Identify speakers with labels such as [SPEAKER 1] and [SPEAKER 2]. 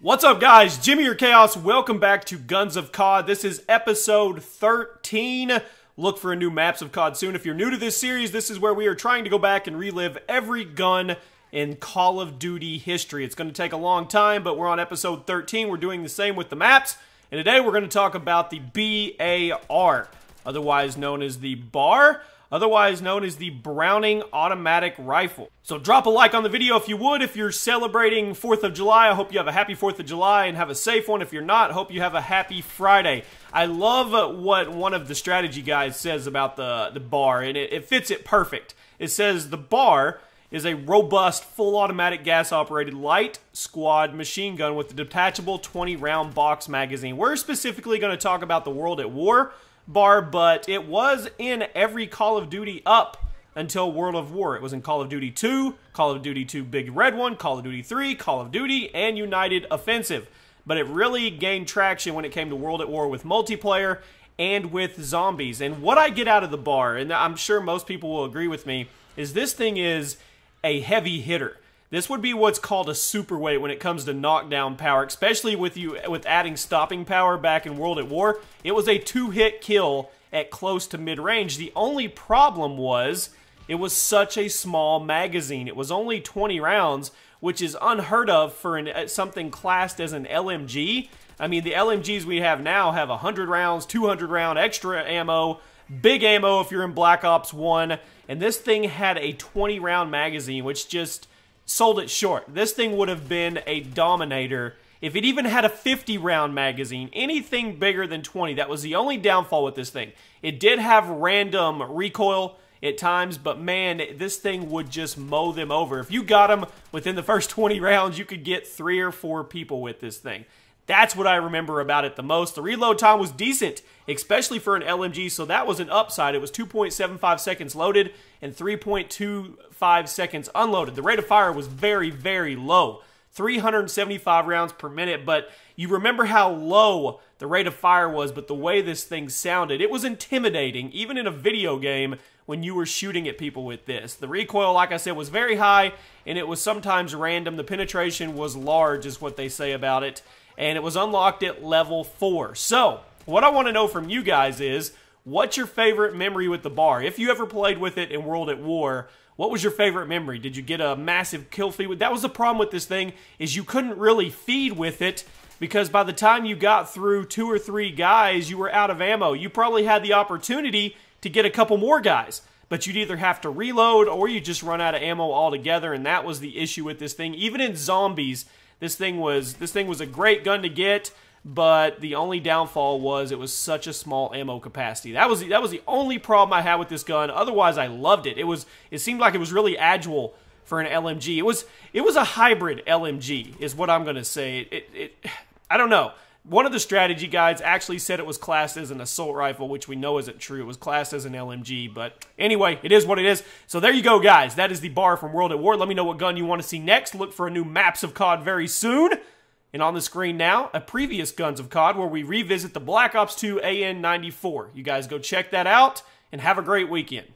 [SPEAKER 1] What's up, guys? Jimmy or Chaos. Welcome back to Guns of COD. This is episode 13. Look for a new Maps of COD soon. If you're new to this series, this is where we are trying to go back and relive every gun in Call of Duty history. It's going to take a long time, but we're on episode 13. We're doing the same with the maps. And today we're going to talk about the BAR, otherwise known as the BAR, otherwise known as the Browning Automatic Rifle. So drop a like on the video if you would. If you're celebrating 4th of July, I hope you have a happy 4th of July and have a safe one. If you're not, I hope you have a happy Friday. I love what one of the strategy guys says about the BAR, and it fits it perfect. It says the BAR is a robust, full automatic gas-operated light squad machine gun with a detachable 20-round box magazine. We're specifically going to talk about the World at War BAR, but it was in every Call of Duty up until World of War. It was in Call of Duty 2, Call of Duty 2 Big Red One, Call of Duty 3, Call of Duty, and United Offensive. But it really gained traction when it came to World at War with multiplayer and with zombies. And what I get out of the BAR, and I'm sure most people will agree with me, is this thing is a heavy hitter. This would be what's called a superweight when it comes to knockdown power, especially with adding stopping power back in World at War. It was a 2-hit kill at close to mid-range. The only problem was it was such a small magazine. It was only 20 rounds, which is unheard of for something classed as an LMG. I mean, the LMGs we have now have 100 rounds, 200 round extra ammo, big ammo if you're in Black Ops 1, and this thing had a 20-round magazine, which just sold it short. This thing would have been a dominator if it even had a 50-round magazine. Anything bigger than 20, that was the only downfall with this thing. It did have random recoil at times, but man, this thing would just mow them over. If you got them within the first 20 rounds, you could get 3 or 4 people with this thing. That's what I remember about it the most. The reload time was decent, especially for an LMG, so that was an upside. It was 2.75 seconds loaded and 3.25 seconds unloaded. The rate of fire was very, very low, 375 rounds per minute, but you remember how low the rate of fire was, but the way this thing sounded, it was intimidating, even in a video game when you were shooting at people with this. The recoil, like I said, was very high, and it was sometimes random. The penetration was large, is what they say about it, and it was unlocked at level 4. So, what I want to know from you guys is, what's your favorite memory with the BAR? If you ever played with it in World at War, what was your favorite memory? Did you get a massive kill feed? That was the problem with this thing, is you couldn't really feed with it, because by the time you got through 2 or 3 guys, you were out of ammo. You probably had the opportunity to get a couple more guys, but you'd either have to reload or you just run out of ammo altogether, and that was the issue with this thing. Even in zombies, this thing was a great gun to get, but the only downfall was it was such a small ammo capacity. That was the only problem I had with this gun. Otherwise, I loved it. It seemed like it was really agile for an LMG. It was a hybrid LMG, is what I'm gonna say. I don't know. One of the strategy guides actually said it was classed as an assault rifle, which we know isn't true. It was classed as an LMG, but anyway, it is what it is. So there you go, guys. That is the BAR from World at War. Let me know what gun you want to see next. Look for a new Maps of COD very soon. And on the screen now, a previous Guns of COD where we revisit the Black Ops 2 AN-94. You guys go check that out, and have a great weekend.